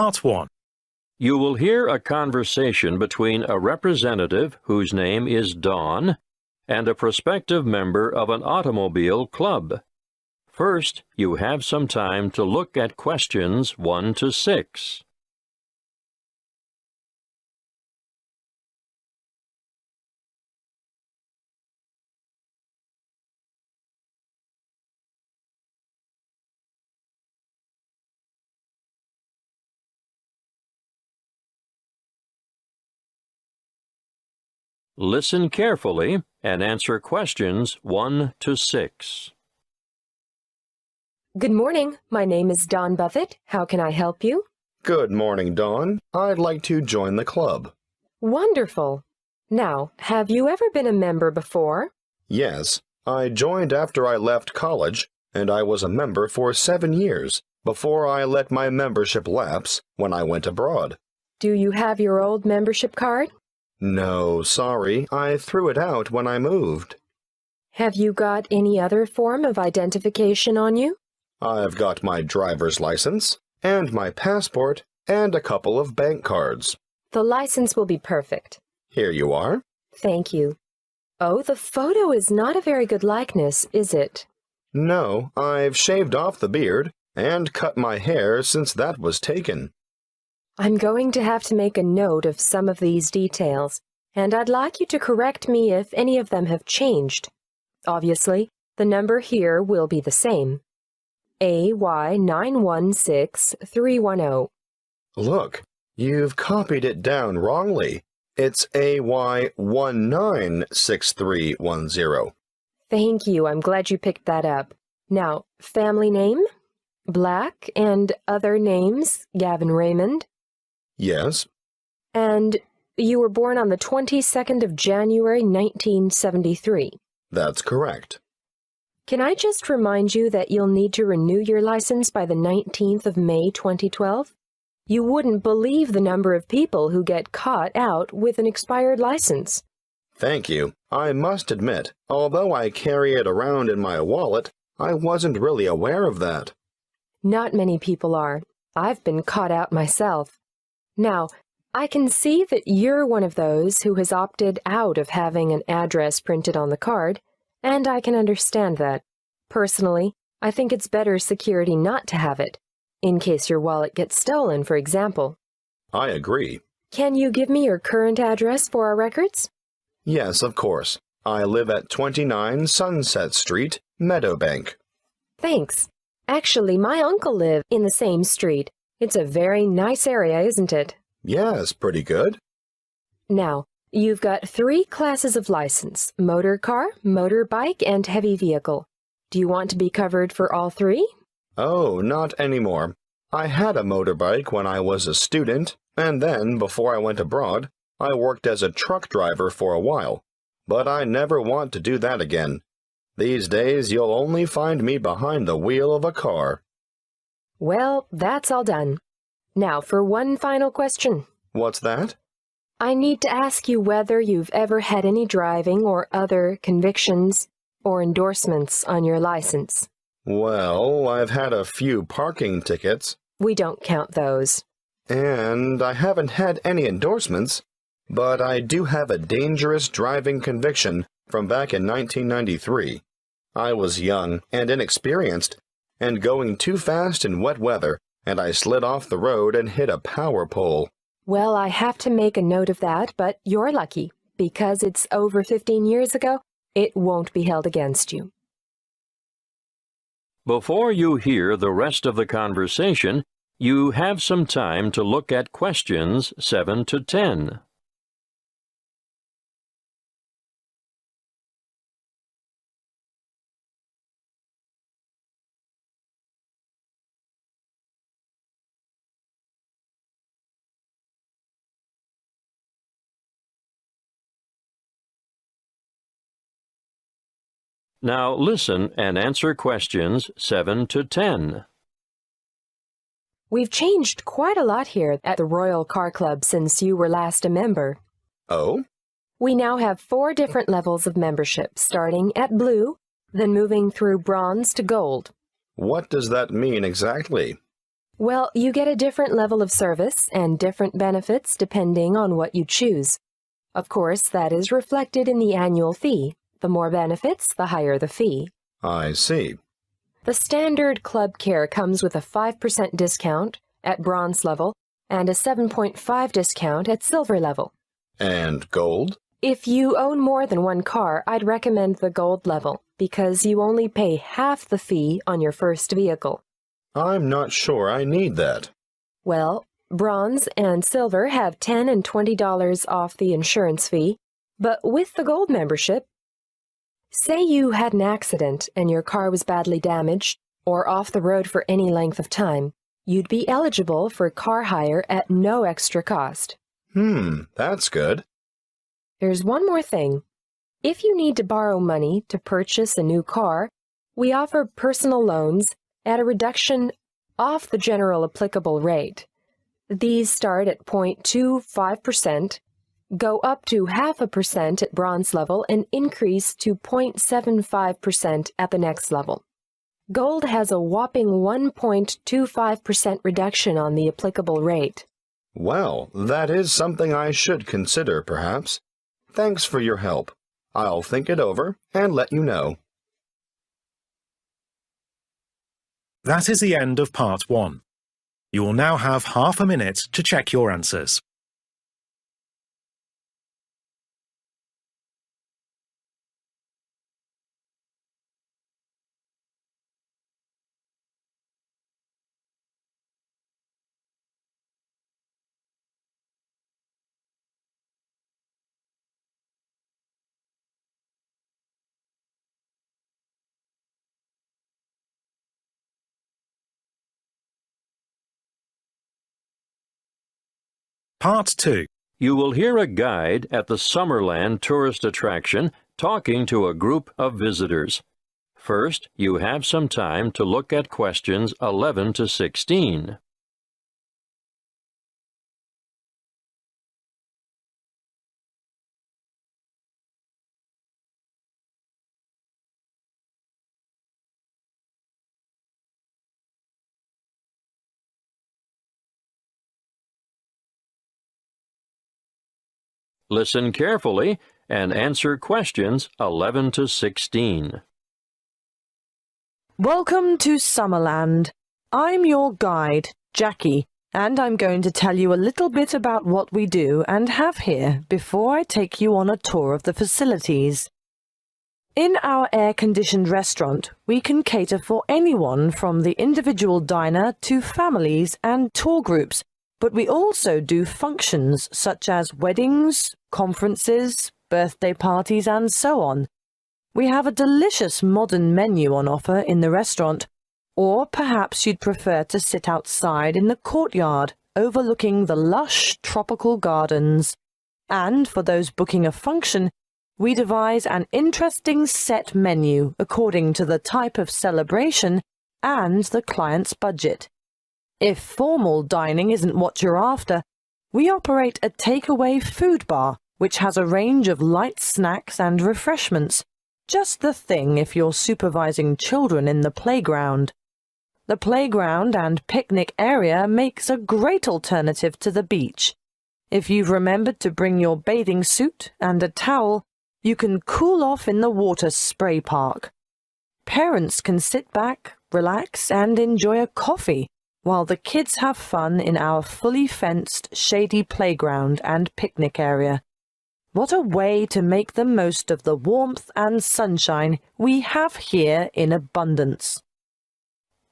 Part 1. You will hear a conversation between a representative whose name is Dawn and a prospective member of an automobile club. First, you have some time to look at questions 1 to 6. Listen carefully and answer questions 1 to 6. Good morning. My name is Dawn Buffett. How can I help you? Good morning, Dawn. I'd like to join the club. Wonderful. Now, have you ever been a member before? Yes, I joined after I left college, and I was a member for 7 years before I let my membership lapse when I went abroad. Do you have your old membership card? No, sorry, I threw it out when I moved. Have you got any other form of identification on you? I've got my driver's license, and my passport, and a couple of bank cards. The license will be perfect. Here you are. Thank you. Oh, the photo is not a very good likeness, is it? No, I've shaved off the beard and cut my hair since that was taken. I'm going to have to make a note of some of these details, and I'd like you to correct me if any of them have changed. Obviously, the number here will be the same. AY916310. Look, you've copied it down wrongly. It's AY196310. Thank you. I'm glad you picked that up. Now, family name? Black, and other names, Gavin Raymond. Yes. And you were born on the 22nd of January, 1973. That's correct. Can I just remind you that you'll need to renew your license by the 19th of May, 2012? You wouldn't believe the number of people who get caught out with an expired license. Thank you. I must admit, although I carry it around in my wallet, I wasn't really aware of that. Not many people are. I've been caught out myself. Now, I can see that you're one of those who has opted out of having an address printed on the card, and I can understand that. Personally, I think it's better security not to have it, in case your wallet gets stolen, for example. I agree. Can you give me your current address for our records? Yes, of course. I live at 29 Sunset Street, Meadowbank. Thanks. Actually, my uncle lives in the same street. It's a very nice area, isn't it? Yes, pretty good. Now, you've got 3 classes of license: motor car, motorbike, and heavy vehicle. Do you want to be covered for all 3? Oh, not anymore. I had a motorbike when I was a student, and then, before I went abroad, I worked as a truck driver for a while. But I never want to do that again. These days, you'll only find me behind the wheel of a car. Well, that's all done. Now for one final question. What's that? I need to ask you whether you've ever had any driving or other convictions or endorsements on your license. Well, I've had a few parking tickets. We don't count those. And I haven't had any endorsements, but I do have a dangerous driving conviction from back in 1993. I was young and inexperienced, and going too fast in wet weather, and I slid off the road and hit a power pole. Well, I have to make a note of that, but you're lucky. Because it's over 15 years ago, it won't be held against you. Before you hear the rest of the conversation, you have some time to look at questions 7 to 10. Now listen and answer questions 7 to 10. We've changed quite a lot here at the Royal Car Club since you were last a member. Oh? We now have 4 different levels of membership, starting at blue, then moving through bronze to gold. What does that mean exactly? Well, you get a different level of service and different benefits depending on what you choose. Of course, that is reflected in the annual fee. The more benefits, the higher the fee. I see. The standard club care comes with a 5% discount at bronze level and a 7.5% discount at silver level. And gold? If you own more than one car, I'd recommend the gold level because you only pay half the fee on your first vehicle. I'm not sure I need that. Well, bronze and silver have $10 and $20 off the insurance fee, but with the gold membership, say you had an accident and your car was badly damaged or off the road for any length of time, you'd be eligible for car hire at no extra cost. That's good. There's one more thing. If you need to borrow money to purchase a new car, we offer personal loans at a reduction off the general applicable rate. These start at 0.25%, go up to 0.5% at bronze level, and increase to 0.75% at the next level. Gold has a whopping 1.25% reduction on the applicable rate. Well, that is something I should consider, perhaps. Thanks for your help. I'll think it over and let you know. That is the end of Part 1. You will now have half a minute to check your answers. Part 2. You will hear a guide at the Summerland tourist attraction talking to a group of visitors. First, you have some time to look at questions 11 to 16. Listen carefully and answer questions 11 to 16. Welcome to Summerland. I'm your guide, Jackie, and I'm going to tell you a little bit about what we do and have here before I take you on a tour of the facilities. In our air-conditioned restaurant, we can cater for anyone from the individual diner to families and tour groups, but we also do functions such as weddings, conferences, birthday parties, and so on. We have a delicious modern menu on offer in the restaurant, or perhaps you'd prefer to sit outside in the courtyard overlooking the lush tropical gardens. And for those booking a function, we devise an interesting set menu according to the type of celebration and the client's budget. If formal dining isn't what you're after, we operate a takeaway food bar, which has a range of light snacks and refreshments, just the thing if you're supervising children in the playground. The playground and picnic area makes a great alternative to the beach. If you've remembered to bring your bathing suit and a towel, you can cool off in the water spray park. Parents can sit back, relax, and enjoy a coffee, while the kids have fun in our fully fenced, shady playground and picnic area. What a way to make the most of the warmth and sunshine we have here in abundance.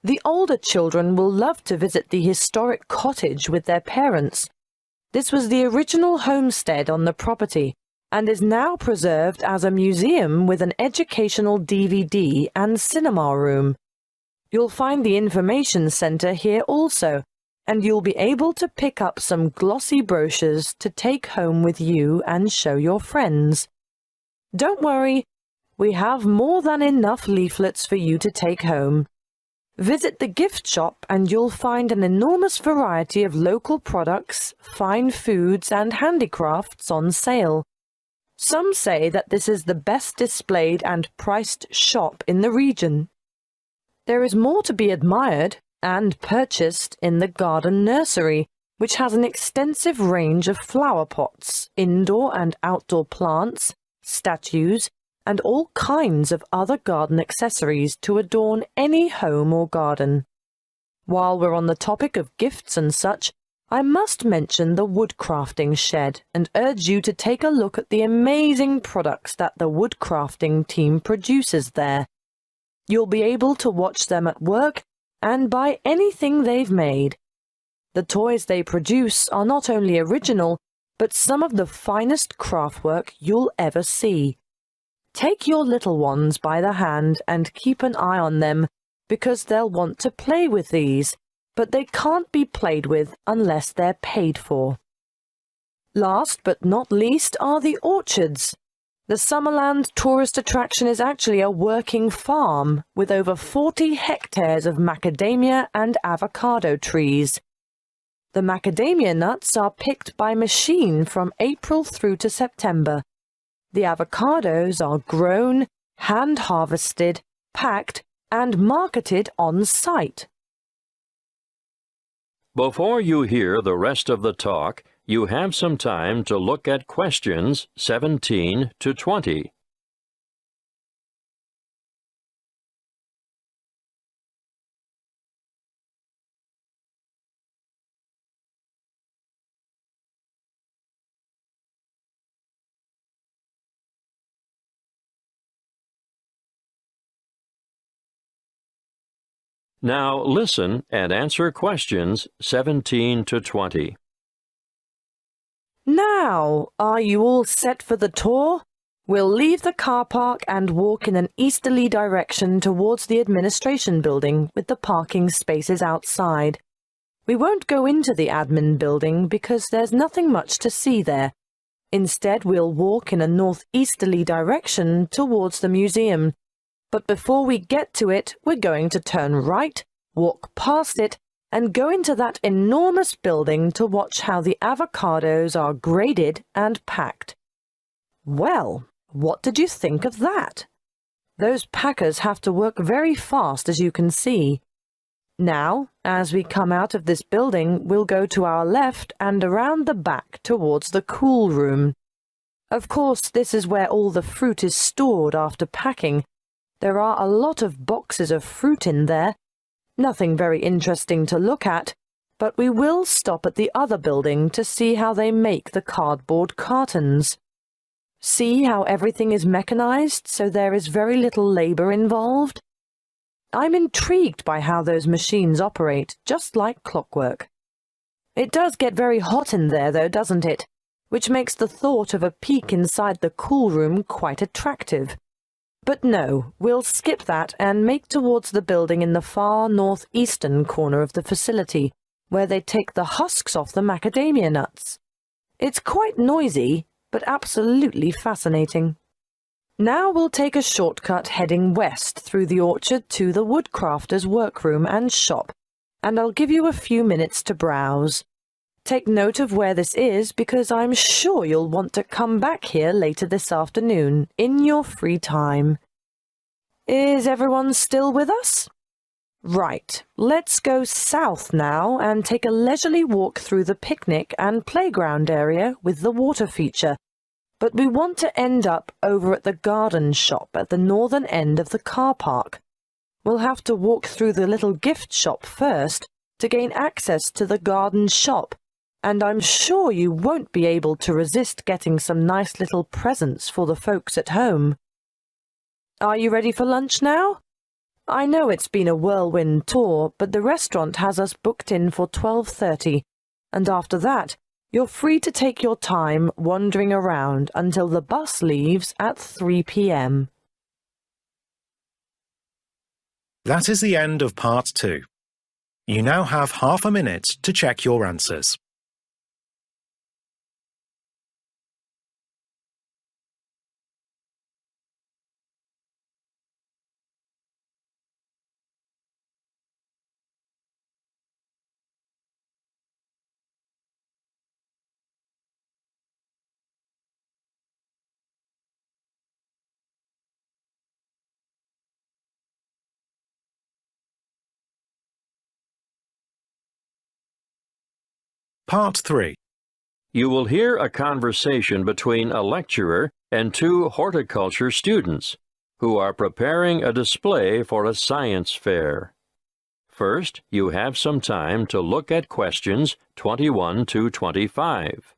The older children will love to visit the historic cottage with their parents. This was the original homestead on the property and is now preserved as a museum with an educational DVD and cinema room. You'll find the information center here also, and you'll be able to pick up some glossy brochures to take home with you and show your friends. Don't worry, we have more than enough leaflets for you to take home. Visit the gift shop and you'll find an enormous variety of local products, fine foods, and handicrafts on sale. Some say that this is the best displayed and priced shop in the region. There is more to be admired, and purchased in the garden nursery, which has an extensive range of flower pots, indoor and outdoor plants, statues, and all kinds of other garden accessories to adorn any home or garden. While we're on the topic of gifts and such, I must mention the woodcrafting shed and urge you to take a look at the amazing products that the woodcrafting team produces there. You'll be able to watch them at work and buy anything they've made. The toys they produce are not only original, but some of the finest craftwork you'll ever see. Take your little ones by the hand and keep an eye on them, because they'll want to play with these, but they can't be played with unless they're paid for. Last but not least are the orchards. The Summerland tourist attraction is actually a working farm with over 40 hectares of macadamia and avocado trees. The macadamia nuts are picked by machine from April through to September. The avocados are grown, hand-harvested, packed, and marketed on site. Before you hear the rest of the talk, you have some time to look at questions 17 to 20. Now listen and answer questions 17 to 20. Now, are you all set for the tour? We'll leave the car park and walk in an easterly direction towards the administration building with the parking spaces outside. We won't go into the admin building because there's nothing much to see there. Instead, we'll walk in a northeasterly direction towards the museum. But before we get to it, we're going to turn right, walk past it, and go into that enormous building to watch how the avocados are graded and packed. Well, what did you think of that? Those packers have to work very fast, as you can see. Now, as we come out of this building, we'll go to our left and around the back towards the cool room. Of course, this is where all the fruit is stored after packing. There are a lot of boxes of fruit in there. Nothing very interesting to look at, but we will stop at the other building to see how they make the cardboard cartons. See how everything is mechanized, so there is very little labor involved? I'm intrigued by how those machines operate, just like clockwork. It does get very hot in there, though, doesn't it? Which makes the thought of a peek inside the cool room quite attractive. But no, we'll skip that and make towards the building in the far northeastern corner of the facility, where they take the husks off the macadamia nuts. It's quite noisy, but absolutely fascinating. Now we'll take a shortcut heading west through the orchard to the woodcrafter's workroom and shop, and I'll give you a few minutes to browse. Take note of where this is because I'm sure you'll want to come back here later this afternoon in your free time. Is everyone still with us? Right, let's go south now and take a leisurely walk through the picnic and playground area with the water feature. But we want to end up over at the garden shop at the northern end of the car park. We'll have to walk through the little gift shop first to gain access to the garden shop, and I'm sure you won't be able to resist getting some nice little presents for the folks at home. Are you ready for lunch now? I know it's been a whirlwind tour, but the restaurant has us booked in for 12:30, and after that, you're free to take your time wandering around until the bus leaves at 3 p.m. That is the end of part 2. You now have half a minute to check your answers. Part 3. You will hear a conversation between a lecturer and two horticulture students who are preparing a display for a science fair. First, you have some time to look at questions 21 to 25.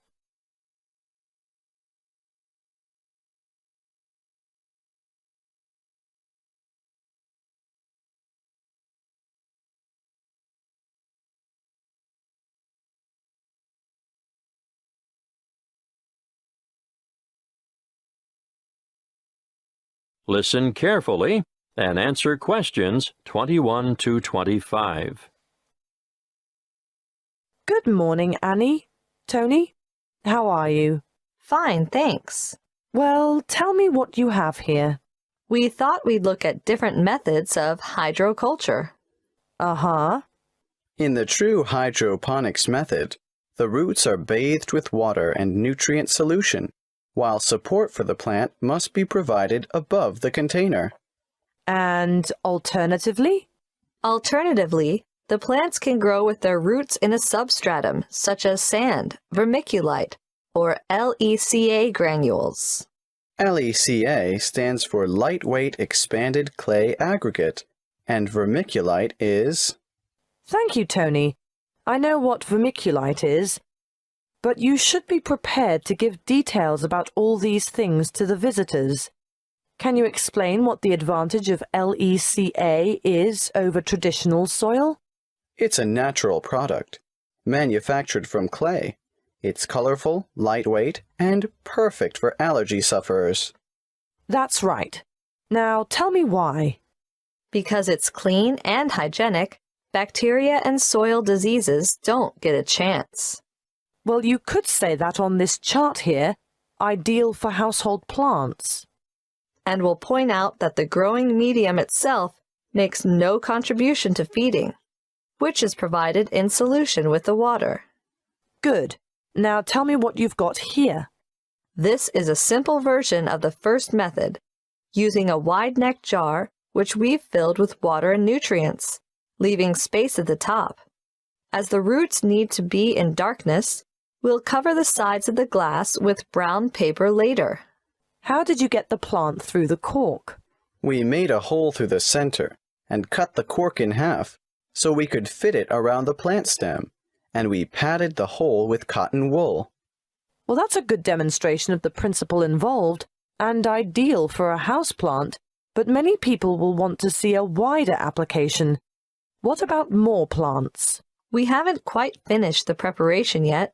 Listen carefully and answer questions 21 to 25. Good morning, Annie. Tony, how are you? Fine, thanks. Well, tell me what you have here. We thought we'd look at different methods of hydroculture. Uh-huh. In the true hydroponics method, the roots are bathed with water and nutrient solution, while support for the plant must be provided above the container. And alternatively? Alternatively, the plants can grow with their roots in a substratum, such as sand, vermiculite, or LECA granules. LECA stands for Lightweight Expanded Clay Aggregate, and vermiculite is… Thank you, Tony. I know what vermiculite is, but you should be prepared to give details about all these things to the visitors. Can you explain what the advantage of LECA is over traditional soil? It's a natural product, manufactured from clay. It's colorful, lightweight, and perfect for allergy sufferers. That's right. Now tell me why. Because it's clean and hygienic, bacteria and soil diseases don't get a chance. Well, you could say that on this chart here, ideal for household plants. And we'll point out that the growing medium itself makes no contribution to feeding, which is provided in solution with the water. Good. Now tell me what you've got here. This is a simple version of the first method, using a wide-neck jar which we've filled with water and nutrients, leaving space at the top. As the roots need to be in darkness, we'll cover the sides of the glass with brown paper later. How did you get the plant through the cork? We made a hole through the center and cut the cork in half so we could fit it around the plant stem, and we padded the hole with cotton wool. Well, that's a good demonstration of the principle involved and ideal for a houseplant, but many people will want to see a wider application. What about more plants? We haven't quite finished the preparation yet,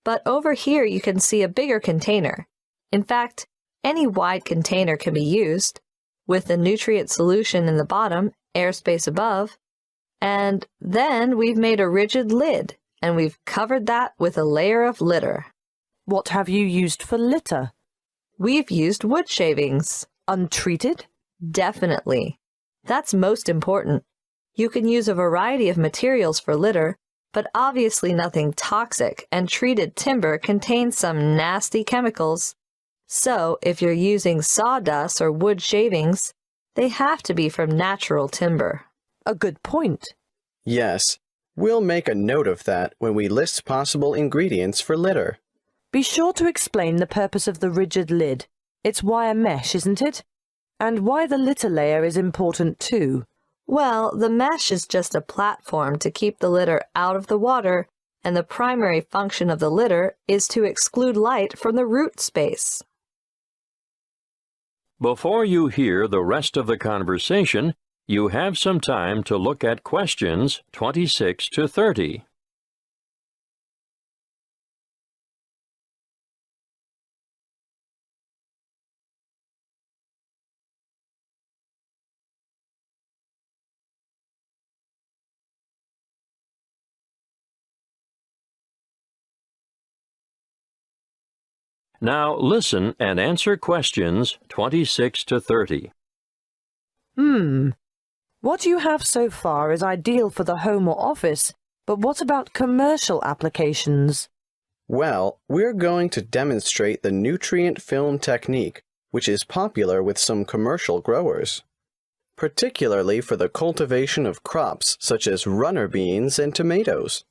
but over here you can see a bigger container. In fact, any wide container can be used, with the nutrient solution in the bottom, airspace above, and then we've made a rigid lid, and we've covered that with a layer of litter. What have you used for litter? We've used wood shavings. Untreated? Definitely. That's most important. You can use a variety of materials for litter, but obviously nothing toxic, and treated timber contains some nasty chemicals. So, if you're using sawdust or wood shavings, they have to be from natural timber. A good point. Yes, we'll make a note of that when we list possible ingredients for litter. Be sure to explain the purpose of the rigid lid. It's wire mesh, isn't it? And why the litter layer is important too. Well, the mesh is just a platform to keep the litter out of the water, and the primary function of the litter is to exclude light from the root space. Before you hear the rest of the conversation, you have some time to look at questions 26 to 30. Now listen and answer questions 26 to 30. What you have so far is ideal for the home or office, but what about commercial applications? Well, we're going to demonstrate the nutrient film technique, which is popular with some commercial growers, particularly for the cultivation of crops such as runner beans and tomatoes.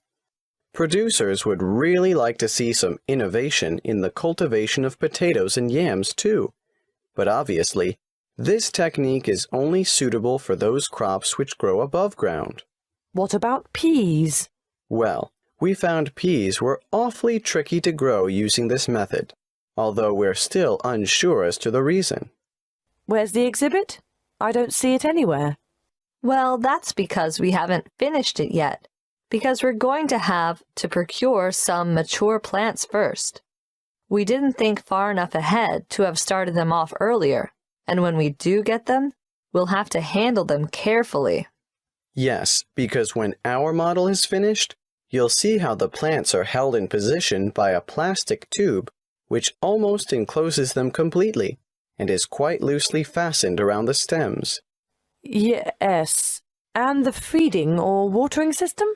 Producers would really like to see some innovation in the cultivation of potatoes and yams too, but obviously, this technique is only suitable for those crops which grow above ground. What about peas? Well, we found peas were awfully tricky to grow using this method, although we're still unsure as to the reason. Where's the exhibit? I don't see it anywhere. Well, that's because we haven't finished it yet, because we're going to have to procure some mature plants first. We didn't think far enough ahead to have started them off earlier, and when we do get them, we'll have to handle them carefully. Yes, because when our model is finished, you'll see how the plants are held in position by a plastic tube which almost encloses them completely and is quite loosely fastened around the stems. Yes. And the feeding or watering system?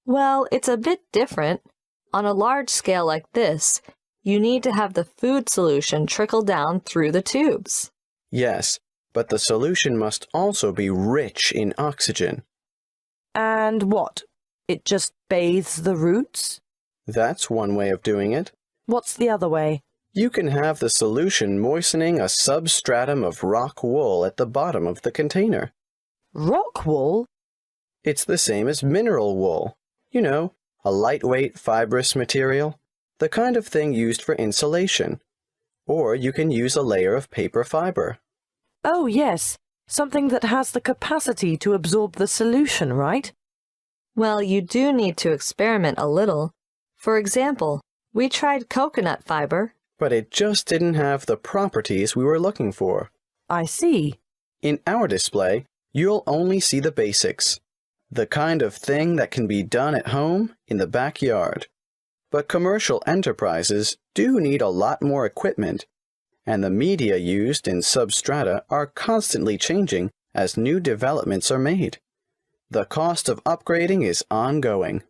Well, it's a bit different. On a large scale like this, you need to have the food solution trickle down through the tubes. Yes, but the solution must also be rich in oxygen. And what? It just bathes the roots? That's one way of doing it. What's the other way? You can have the solution moistening a substratum of rock wool at the bottom of the container. Rock wool? It's the same as mineral wool. You know, a lightweight fibrous material, the kind of thing used for insulation. Or you can use a layer of paper fiber. Oh, yes. Something that has the capacity to absorb the solution, right? Well, you do need to experiment a little. For example, we tried coconut fiber. But it just didn't have the properties we were looking for. I see. In our display, you'll only see the basics. The kind of thing that can be done at home in the backyard. But commercial enterprises do need a lot more equipment, and the media used in substrata are constantly changing as new developments are made. The cost of upgrading is ongoing.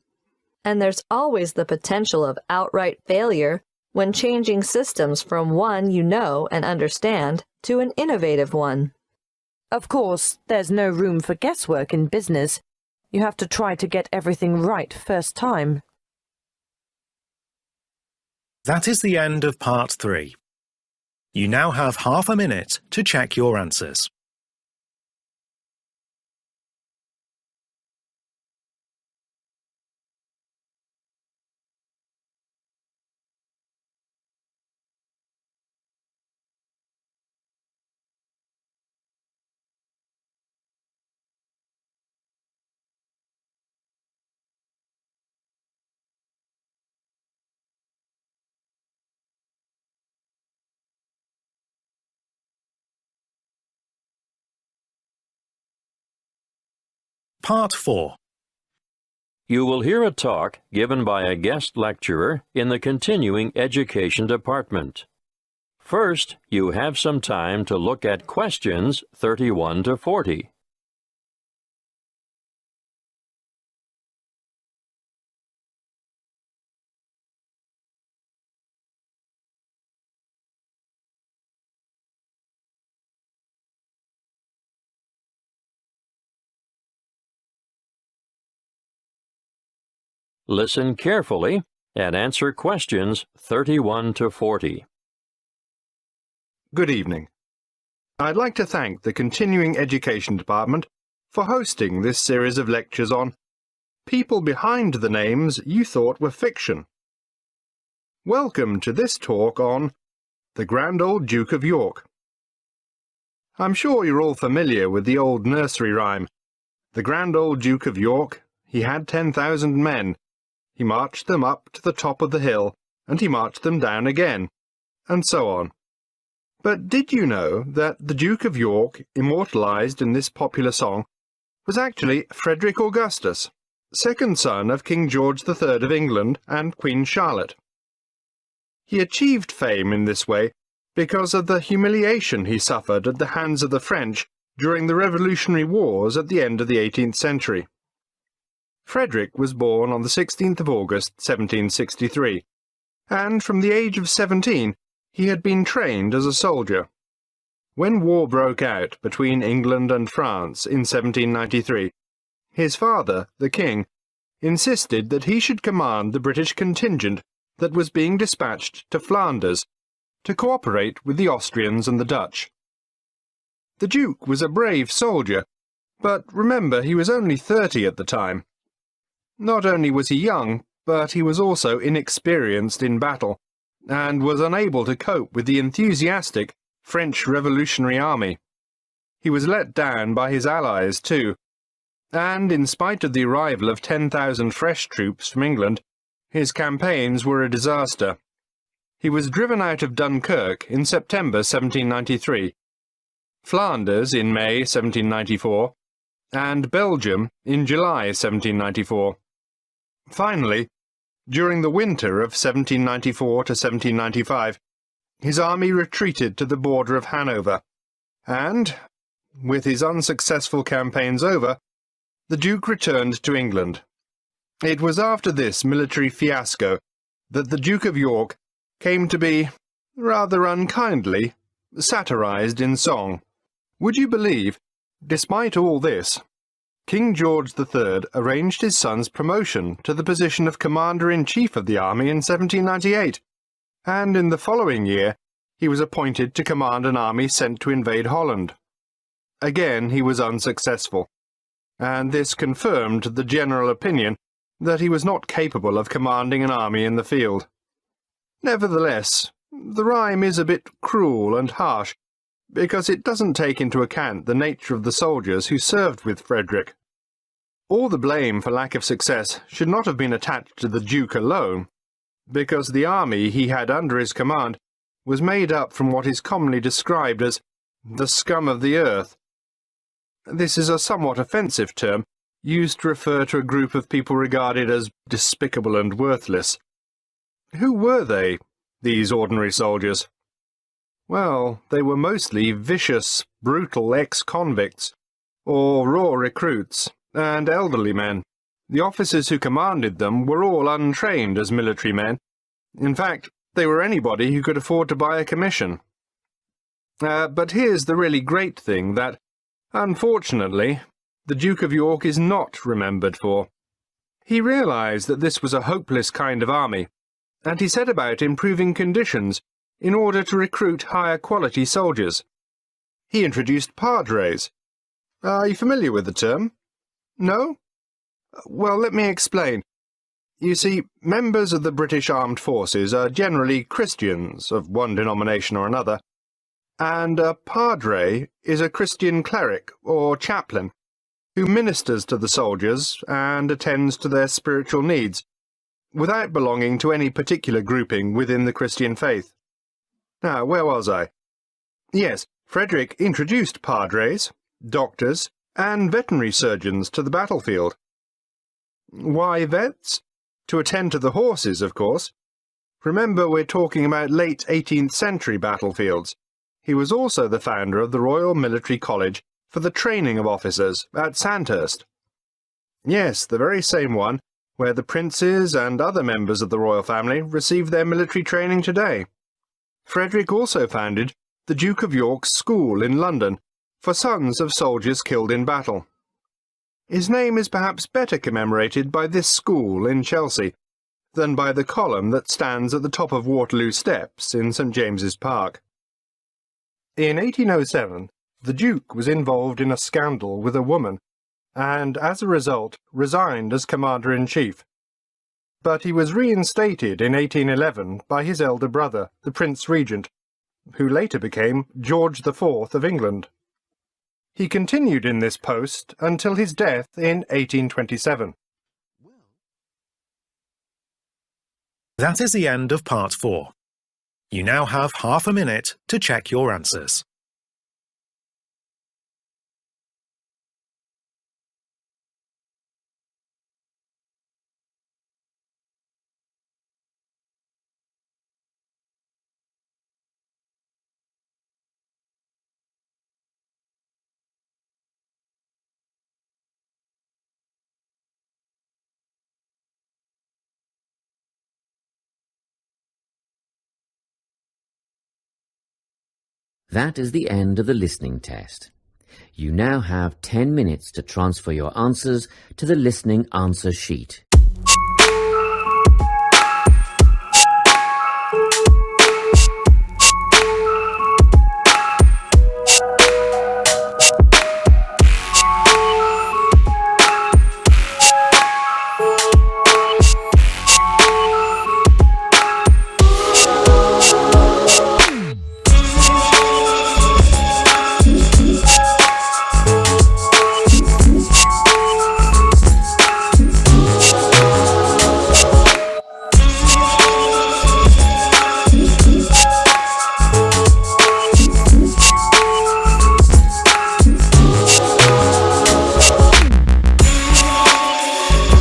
And there's always the potential of outright failure when changing systems from one you know and understand to an innovative one. Of course, there's no room for guesswork in business. You have to try to get everything right first time. That is the end of part 3. You now have half a minute to check your answers. Part 4. You will hear a talk given by a guest lecturer in the Continuing Education Department. First, you have some time to look at questions 31 to 40. Listen carefully and answer questions 31 to 40. Good evening. I'd like to thank the Continuing Education Department for hosting this series of lectures on people behind the names you thought were fiction. Welcome to this talk on the Grand Old Duke of York. I'm sure you're all familiar with the old nursery rhyme. The Grand Old Duke of York, he had 10,000 men. He marched them up to the top of the hill, and he marched them down again, and so on. But did you know that the Duke of York, immortalized in this popular song, was actually Frederick Augustus, second son of King George III of England and Queen Charlotte? He achieved fame in this way because of the humiliation he suffered at the hands of the French during the Revolutionary Wars at the end of the 18th century. Frederick was born on the 16th of August, 1763, and from the age of 17 he had been trained as a soldier. When war broke out between England and France in 1793, his father, the king, insisted that he should command the British contingent that was being dispatched to Flanders to cooperate with the Austrians and the Dutch. The Duke was a brave soldier, but remember he was only 30 at the time. Not only was he young, but he was also inexperienced in battle, and was unable to cope with the enthusiastic French Revolutionary Army. He was let down by his allies too, and in spite of the arrival of 10,000 fresh troops from England, his campaigns were a disaster. He was driven out of Dunkirk in September 1793, Flanders in May 1794, and Belgium in July 1794. Finally, during the winter of 1794 to 1795, his army retreated to the border of Hanover, and, with his unsuccessful campaigns over, the Duke returned to England. It was after this military fiasco that the Duke of York came to be, rather unkindly, satirized in song. Would you believe, despite all this, King George III arranged his son's promotion to the position of Commander-in-Chief of the army in 1798, and in the following year he was appointed to command an army sent to invade Holland. Again he was unsuccessful, and this confirmed the general opinion that he was not capable of commanding an army in the field. Nevertheless, the rhyme is a bit cruel and harsh, because it doesn't take into account the nature of the soldiers who served with Frederick. All the blame for lack of success should not have been attached to the Duke alone, because the army he had under his command was made up from what is commonly described as the scum of the earth. This is a somewhat offensive term, used to refer to a group of people regarded as despicable and worthless. Who were they, these ordinary soldiers? Well, they were mostly vicious, brutal ex-convicts, or raw recruits, and elderly men. The officers who commanded them were all untrained as military men. In fact, they were anybody who could afford to buy a commission. But here's the really great thing that, unfortunately, the Duke of York is not remembered for. He realized that this was a hopeless kind of army, and he set about improving conditions in order to recruit higher-quality soldiers. He introduced padres. Are you familiar with the term? No? Well, let me explain. You see, members of the British Armed Forces are generally Christians of one denomination or another, and a padre is a Christian cleric or chaplain who ministers to the soldiers and attends to their spiritual needs, without belonging to any particular grouping within the Christian faith. Now, where was I? Yes, Frederick introduced padres, doctors, and veterinary surgeons to the battlefield. Why vets? To attend to the horses, of course. Remember, we're talking about late 18th century battlefields. He was also the founder of the Royal Military College for the training of officers at Sandhurst. Yes, the very same one where the princes and other members of the royal family receive their military training today. Frederick also founded the Duke of York's School in London for sons of soldiers killed in battle. His name is perhaps better commemorated by this school in Chelsea than by the column that stands at the top of Waterloo Steps in St James's Park. In 1807, the Duke was involved in a scandal with a woman, and as a result resigned as Commander-in-Chief. But he was reinstated in 1811 by his elder brother, the Prince Regent, who later became George IV of England. He continued in this post until his death in 1827. That is the end of Part 4. You now have half a minute to check your answers. That is the end of the listening test. You now have 10 minutes to transfer your answers to the listening answer sheet.